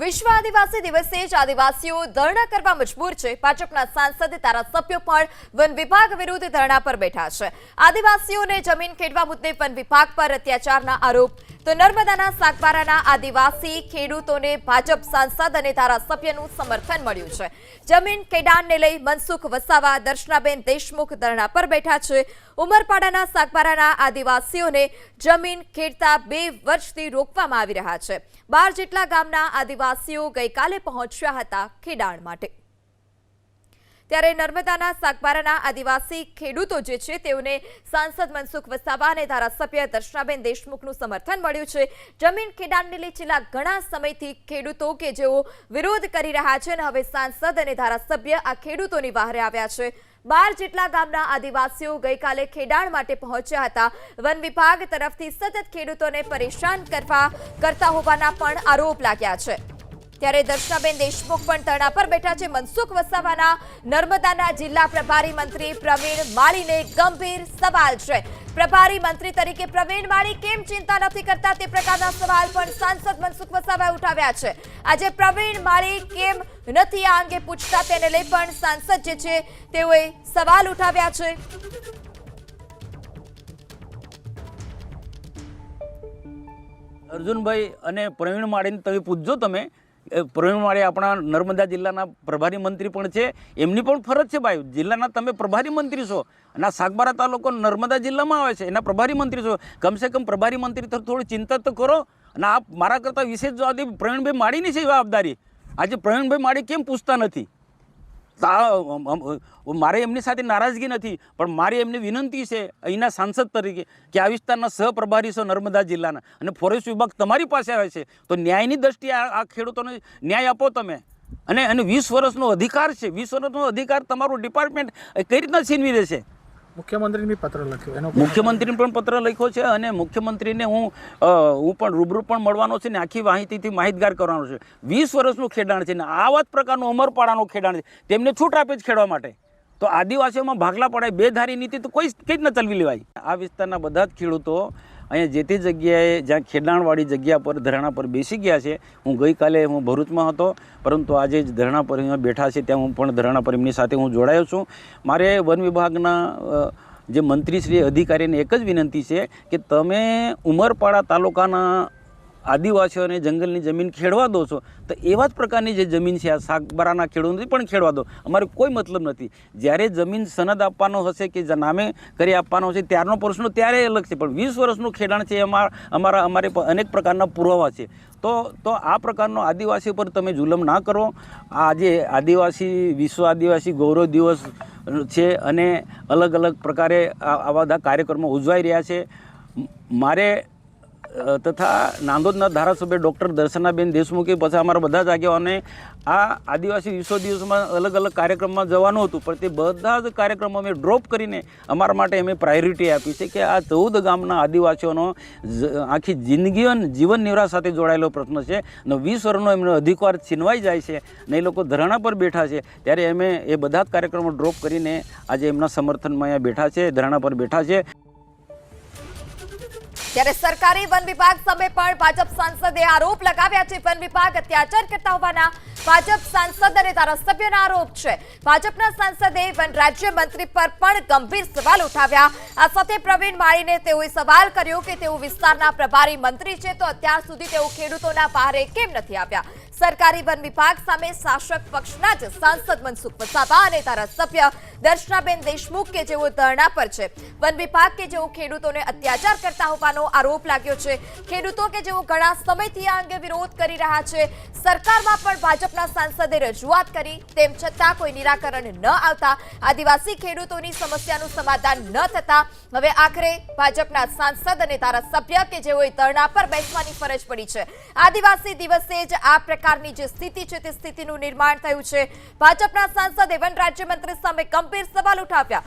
વિશ્વ આદિવાસી દિવસે જ આદિવાસીઓ ધરણા કરવા મજબૂર છે। ભાજપના સાંસદ ધારાસભ્યો પણ વન વિભાગ વિરુદ્ધ ધરણા પર બેઠા છે। આદિવાસીઓને જમીન ખેડવા મુદ્દે વન વિભાગ પર અત્યાચારના આરોપ તો નર્મદાના સાગબારાના આદિવાસી ખેડૂતોને ભાજપ સાંસદ અને ધારાસભ્યનું સમર્થન મળ્યું છે। જમીન ખેડાણને લઈ મનસુખ વસાવા દર્શનાબેન દેશમુખ ધરણા પર બેઠા છે। ઉમરપાડાના સાગબારાના આદિવાસીઓને જમીન ખેડતા 2 વર્ષથી રોકવામાં આવી રહ્યા છે। 12 જેટલા ગામના આદિવાસીઓ ગઈકાલે પહોંચ્યા હતા ખેડાણ માટે। ત્યારે નર્મદાના સાગબારાના આદિવાસી ખેડૂતો જે છે તેઓને સાંસદ મનસુખ વસાવા અને ધારાસભ્ય દર્શનાબેન દેશમુખનું સમર્થન મળ્યું છે। જમીન ખેડાણને લઈ છેલ્લા ઘણા સમયથી ખેડૂતો કે જેઓ વિરોધ કરી રહ્યા છે અને હવે સાંસદ અને ધારાસભ્ય આ ખેડૂતોની વહારે આવ્યા છે। 12 જેટલા ગામના આદિવાસીઓ ગઈકાલે ખેડાણ માટે પહોંચ્યા હતા। વન વિભાગ તરફથી સતત ખેડૂતોને પરેશાન કરતા હોવાના પણ આરોપ લાગ્યા છે। ત્યારે દર્શનાબેન દેશમુખ પણ ધરણા પર બેઠા છે। મનસુખ વસાવાના નર્મદાના જિલ્લા પ્રભારી મંત્રી પ્રવીણ માળીને ગંભીર સવાલ છે। પ્રભારી મંત્રી તરીકે પ્રવીણ માળી કેમ ચિંતા નથી કરતા તે પ્રકારના સવાલ પણ સાંસદ મનસુખ વસાવાએ ઉઠાવ્યા છે। આજે પ્રવીણ માળી કેમ નથી આ અંગે પૂછતા તેને લઈ પણ સાંસદ જે છે તેઓએ સવાલ ઉઠાવ્યા છે। અર્જુનભાઈ અને પ્રવીણ માળીને તમે પૂછજો। તમે પ્રવીણ માળી આપણા નર્મદા જિલ્લાના પ્રભારી મંત્રી પણ છે। એમની પણ ફરજ છે ભાઈ, જિલ્લાના તમે પ્રભારી મંત્રી છો અને આ સાગબારા તાલુકો નર્મદા જિલ્લામાં આવે છે, એના પ્રભારી મંત્રી છો। કમસે કમ પ્રભારી મંત્રી તો થોડી ચિંતા તો કરો। અને આપ મારા કરતાં વિશેષ જવાબદારી પ્રવીણભાઈ માળીની છે જવાબદારી। આજે પ્રવીણભાઈ માળી કેમ પૂછતા નથી? મારે એમની સાથે નારાજગી નથી, પણ મારી એમની વિનંતી છે અહીંના સાંસદ તરીકે કે આ વિસ્તારના સહપ્રભારી છો નર્મદા જિલ્લાના અને ફોરેસ્ટ વિભાગ તમારી પાસે આવે છે તો ન્યાયની દ્રષ્ટિએ આ ખેડૂતોને ન્યાય આપો તમે। અને 20 વર્ષનો અધિકાર છે, 20 વર્ષનો અધિકાર તમારું ડિપાર્ટમેન્ટ કઈ રીતના છીનવી દેશે? મુખ્યમંત્રીને પત્ર લખ્યો, મુખ્યમંત્રીને પણ પત્ર લખ્યો છે અને મુખ્યમંત્રીને હું પણ રૂબરૂ પણ મળવાનો છે ને આખી માહિતીથી માહિતગાર કરવાનો છે। 20 વર્ષનું ખેડાણ છે ને આવા જ પ્રકારનું અમરપાડાનું ખેડાણ છે, તેમને છૂટ આપે જ ખેડવા માટે। તો આદિવાસીઓમાં ભાગલા પડાય, બેધારી નીતિ તો કોઈ કઈ રીતના ચલવી લેવાય? આ વિસ્તારના બધા જ ખેડૂતો અહીંયા જે તે જગ્યાએ જ્યાં ખેડાણવાળી જગ્યા પર ધરણા પર બેસી ગયા છે। હું ગઈકાલે ભરૂચમાં હતો, પરંતુ આજે જ ધરણા પર અહીંયા બેઠા છે ત્યાં હું પણ ધરણા પર એમની સાથે હું જોડાયો છું। મારે વન વિભાગના જે મંત્રીશ્રી અધિકારીને એક જ વિનંતી છે કે તમે ઉમરપાડા તાલુકાના આદિવાસીઓને જંગલની જમીન ખેડવા દો છો તો એવા જ પ્રકારની જે જમીન છે આ સાગબારાના ખેડૂતોને પણ ખેડવા દો। અમારે કોઈ મતલબ નથી। જ્યારે જમીન સનદ આપવાનો હશે કે નામે કરી આપવાનો હશે ત્યારનો પ્રશ્ન ત્યારે અલગ છે, પણ 20 વર્ષનું ખેડાણ છે અમારે અનેક પ્રકારના પુરાવા છે। તો આ પ્રકારનો આદિવાસી પર તમે જુલમ ના કરો। આજે આદિવાસી વિશ્વ આદિવાસી ગૌરવ દિવસ છે અને અલગ અલગ પ્રકારે આવા બધા કાર્યક્રમો ઉજવાઈ રહ્યા છે। મારે તથા નાંદોદના ધારાસભ્ય ડૉક્ટર દર્શનાબેન દેશમુખે પછી અમારા બધા જ આગેવાને આ આદિવાસી વિશ્વ દિવસમાં અલગ અલગ કાર્યક્રમમાં જવાનું હતું, પણ તે બધા જ કાર્યક્રમો અમે ડ્રોપ કરીને અમારા માટે અમે પ્રાયોરિટી આપી છે કે આ 14 ગામના આદિવાસીઓનો આખી જીવન નિર્વાહ સાથે જોડાયેલો પ્રશ્ન છે અને 20 વર્ષનો એમનો અધિકાર છીનવાઈ જાય છે અને એ લોકો ધરણા પર બેઠા છે। ત્યારે અમે એ બધા જ કાર્યક્રમો ડ્રોપ કરીને આજે એમના સમર્થનમાં અહીંયા બેઠા છે, ધરણા પર બેઠા છે। ત્યારે સરકારી વન વિભાગ સામે પણ ભાજપ સાંસદે આરોપ લગાવ્યા છે। વન વિભાગ અત્યાચાર કરતા હોવાના ભાજપ સાંસદ અને ધારાસભ્યના આરોપ છે। ભાજપના સાંસદે વન રાજ્ય મંત્રી પર પણ ગંભીર સવાલ ઉઠાવ્યા। આ સાથે પ્રવીણ માળીને તેઓએ સવાલ કર્યો કે તેઓ વિસ્તારના પ્રભારી મંત્રી છે તો અત્યાર સુધી તેઓ ખેડૂતોના બહારે કેમ નથી આવ્યા? સરકારી વન વિભાગ સામે શાસક પક્ષના જ સાંસદ મનસુખ વસાવા અને ધારાસભ્ય દર્શનાબેન દેશમુખ કે જેઓ ધરણા પર છે। વન વિભાગ કે જેઓ ખેડૂતોને અત્યાચાર કરતા હોવાનો આરોપ લાગ્યો છે। ખેડૂતો કે જેઓ ઘણા સમયથી આ અંગે વિરોધ કરી રહ્યા છે। સરકારમાં પણ ભાજપના સાંસદે રજૂઆત કરી, તેમ છતાં કોઈ નિરાકરણ ન આવતા આદિવાસી ખેડૂતોની સમસ્યાનું સમાધાન ન થતા હવે આખરે ભાજપના સાંસદ અને ધારાસભ્ય કે જેઓએ ધરણા પર બેસવાની ફરજ પડી છે। આદિવાસી દિવસે જ આ પ્રકારની જે સ્થિતિ છે તે સ્થિતિનું નિર્માણ થયું છે। ભાજપના સાંસદે વન રાજ્યમંત્રી સામે ગંભીર સવાલ ઉઠાવ્યા।